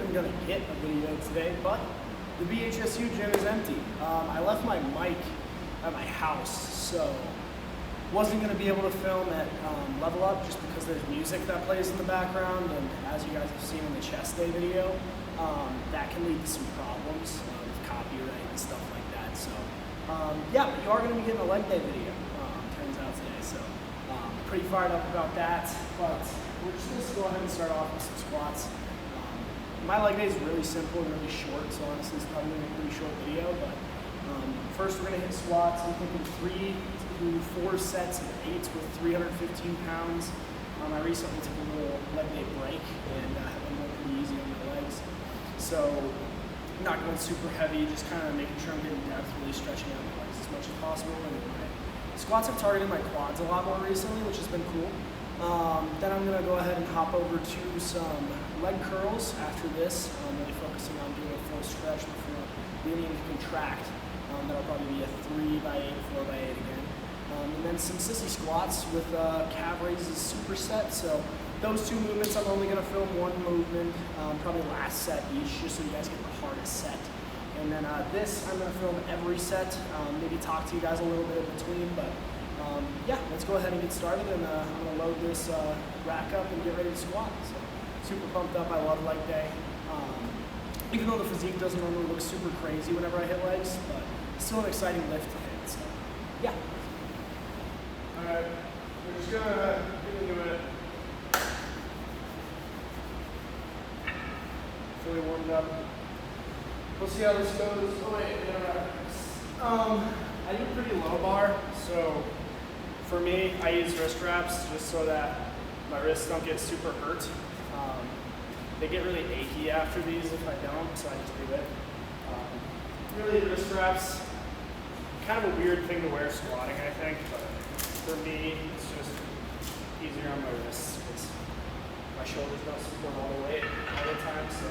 even gonna get a video today, but the BHSU gym is empty. I left my mic at my house, so wasn't gonna be able to film at Level Up just because there's music that plays in the background, and as you guys have seen in the chest day video, that can lead to some problems with copyright and stuff like that. So yeah, but you are gonna be getting a leg day video, turns out today, so pretty fired up about that, but we're just gonna go ahead and start off with some squats. My leg day is really simple and really short, so honestly it's probably gonna be a pretty short video, but first we're gonna hit squats. I'm thinking 3 to 4 sets of 8s with 315 pounds. I recently took a little leg day break and have been going pretty easy on my legs. So not going super heavy, just kind of making sure I'm getting depth, really stretching out my legs as much as possible. And my squats have targeted my quads a lot more recently, which has been cool. Then I'm gonna go ahead and hop over to some leg curls after this. I'm really focusing on doing a full stretch before beginning to contract. That'll probably be a 3x8, 4x8 again. And then some sissy squats with calf raises superset. So those two movements, I'm only gonna film one movement, probably last set each, just so you guys get the hardest set. And then this, I'm gonna film every set, maybe talk to you guys a little bit in between, but yeah, let's go ahead and get started, and I'm gonna load this rack up and get ready to squat. So super pumped up, I love leg day. Even though the physique doesn't normally look super crazy whenever I hit legs, but still an exciting lift to hit, so yeah. All right, we're just gonna get into it. Fully warmed up. We'll see how this goes. Oh wait, I do pretty low bar, so for me, I use wrist wraps just so that my wrists don't get super hurt. They get really achy after these if I don't, so I just do it. Really, wrist wraps, kind of a weird thing to wear squatting, I think, but for me, it's just easier on my wrists because my shoulders don't support all the weight all the time, so.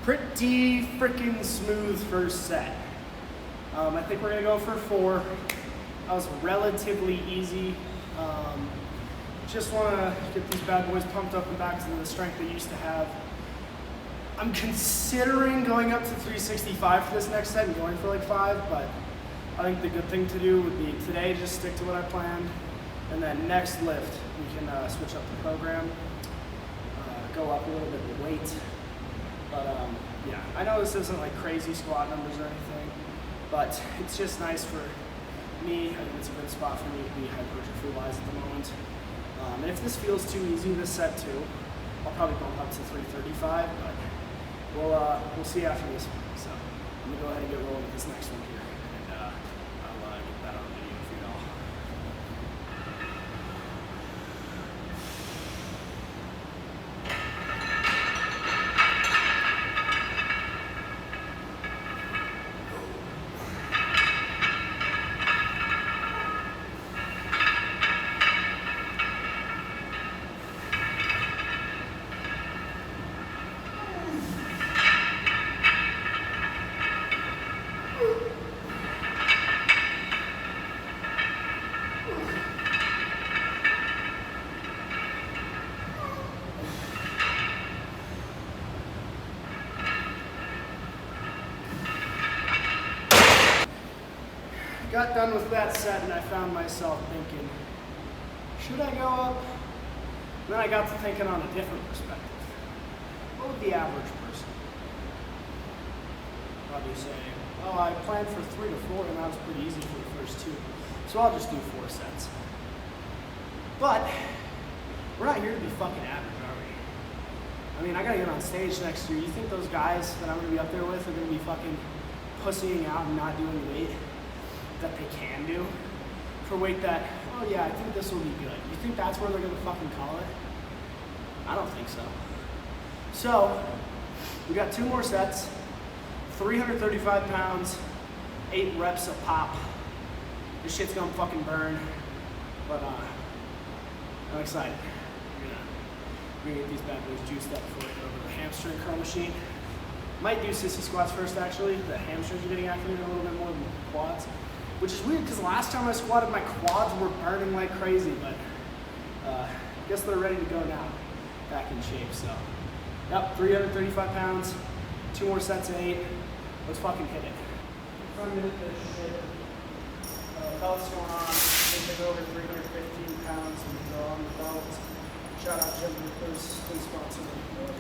Pretty freaking smooth first set. I think we're gonna go for 4. That was relatively easy. Just wanna get these bad boys pumped up and back to the strength they used to have. I'm considering going up to 365 for this next set and going for like 5, but I think the good thing to do would be today just stick to what I planned, and then next lift we can switch up the program, go up a little bit of weight. But yeah, I know this isn't like crazy squat numbers or anything, but it's just nice for me. I think it's a good spot for me to be hypertrophy-wise at the moment. And if this feels too easy, this set too, I'll probably bump up to 335, but we'll see after this one. So I'm gonna go ahead and get rolling with this next one here, and I'll get that on video for y'all. Got done with that set and I found myself thinking, should I go up? And then I got to thinking on a different perspective. What would the average person probably say? Oh, I planned for 3 to 4 and that was pretty easy for the first 2. So I'll just do 4 sets. But we're not here to be fucking average, are we? I mean, I gotta get on stage next year. You think those guys that I'm gonna be up there with are gonna be fucking pussying out and not doing weight that they can do for weight that, oh yeah, I think this will be good. You think that's where they're gonna fucking call it? I don't think so. So, we got 2 more sets, 335 pounds, 8 reps a pop. This shit's gonna fucking burn, but I'm excited. We're gonna get these bad boys juiced up before we go over the hamstring curl machine. Might do sissy squats first actually. The hamstrings are getting activated a little bit more than the quads, which is weird because last time I squatted my quads were burning like crazy, but I guess they're ready to go now, back in shape. So, yep, 335 pounds, 2 more sets of 8. Let's fucking hit it. Trying to hit this shit. Belt's going on. They take over 315 pounds and they're on the belt. Shout out Jim for those spots in the floor.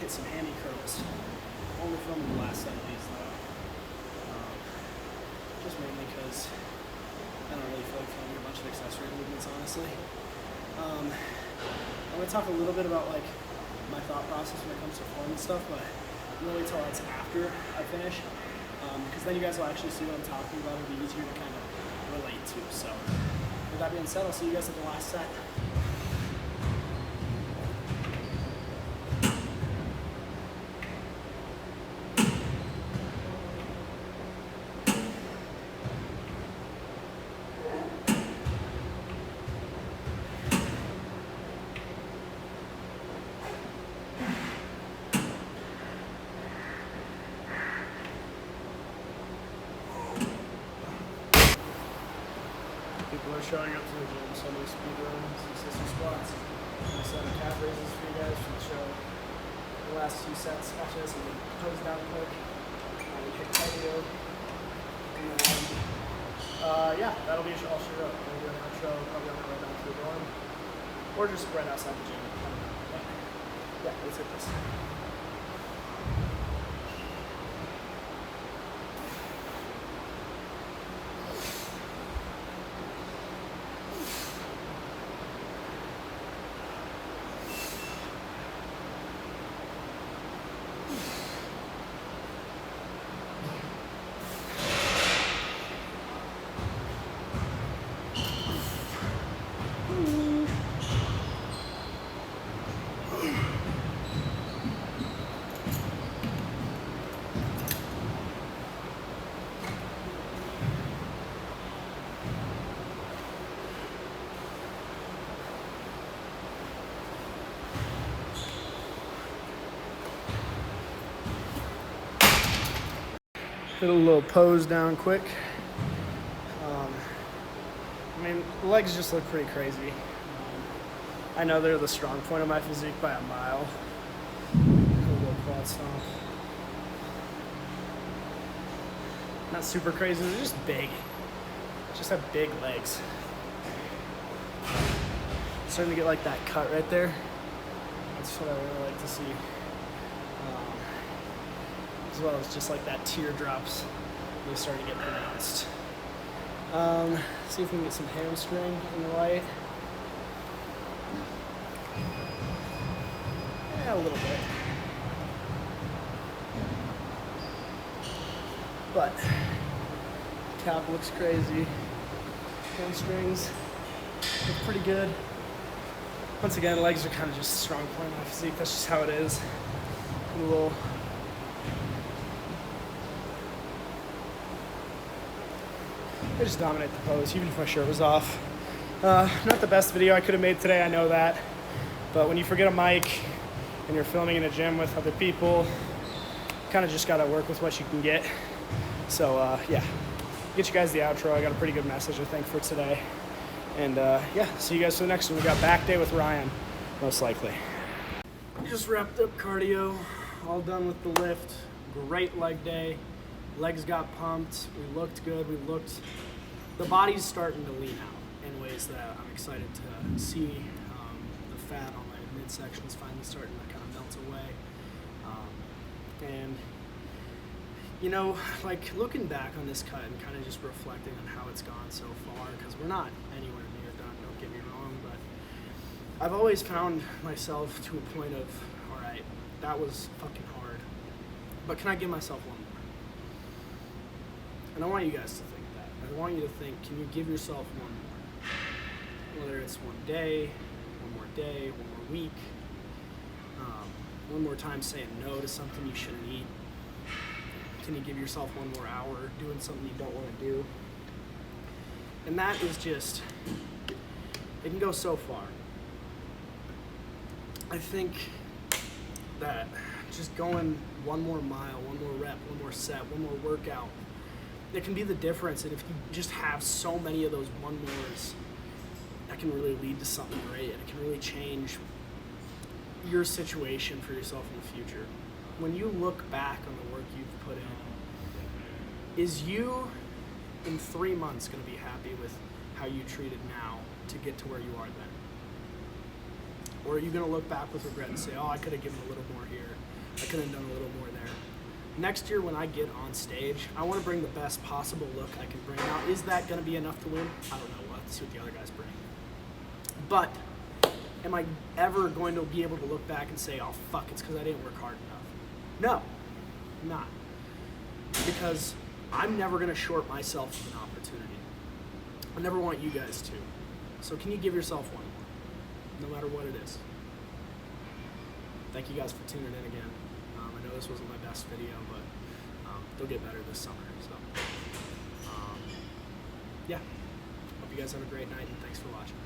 Hit some hammy curls. Only filming the last set of these though. Just mainly because I don't really feel like filming a bunch of accessory movements, honestly. I'm going to talk a little bit about like my thought process when it comes to form and stuff, but I'm going to wait till it's after I finish, because then you guys will actually see what I'm talking about. It'll be easier to kind of relate to. So with that being said, I'll see you guys at the last set. People are showing up to the gym, so many speed runs, some sister squats, and some calf raises for you guys for the show. The last 2 sets, after this, I'm going to pose down quick, kick cardio, and then, yeah, that'll be all shoot up. I'm going to do an outro, probably on my way down to the dorm, or just right outside the gym. But, yeah, let's hit this. Did a little pose down quick. I mean, the legs just look pretty crazy. I know they're the strong point of my physique by a mile. A little quad stomp. Not super crazy, they're just big. Just have big legs. starting to get like that cut right there. That's what I really like to see. As well as just like that teardrops really starting to get pronounced. See if we can get some hamstring in the light. Yeah, a little bit. But calf looks crazy. Hamstrings look pretty good. Once again, legs are kind of just a strong point of my physique. That's just how it is. A little. I just dominate the pose, even if my shirt was off. Not the best video I could have made today, I know that. But when you forget a mic and you're filming in a gym with other people, you kind of just gotta work with what you can get. So yeah, get you guys the outro. I got a pretty good message, I think, for today. And yeah, see you guys for the next one. We got back day with Ryan, most likely. Just wrapped up cardio, all done with the lift. Great leg day. Legs got pumped. We looked good. The body's starting to lean out in ways that I'm excited to see. The fat on my midsection is finally starting to kind of melt away. And you know, like looking back on this cut and kind of just reflecting on how it's gone so far, because we're not anywhere near done, don't get me wrong, but I've always found myself to a point of, all right, that was fucking hard, but can I give myself one more? And I want you guys to think that. I want you to think, can you give yourself one more? Whether it's one day, one more week, one more time saying no to something you shouldn't eat. Can you give yourself one more hour doing something you don't want to do? And that is just, it can go so far. I think that just going one more mile, one more rep, one more set, one more workout, it can be the difference. And if you just have so many of those one mores, that can really lead to something great. And it can really change your situation for yourself in the future. When you look back on the work you've put in, is you in 3 months going to be happy with how you treated now to get to where you are then? Or are you going to look back with regret and say, oh, I could have given a little more here, I could have done a little more there? Next year when I get on stage, I want to bring the best possible look I can bring. Now, is that going to be enough to win? I don't know. We'll have to see what the other guys bring. But am I ever going to be able to look back and say, oh, fuck, it's because I didn't work hard enough? No, I'm not. Because I'm never going to short myself of an opportunity. I never want you guys to. So can you give yourself one more, no matter what it is? Thank you guys for tuning in again. I know this wasn't my best video, but they'll get better this summer. So yeah, hope you guys have a great night, and thanks for watching.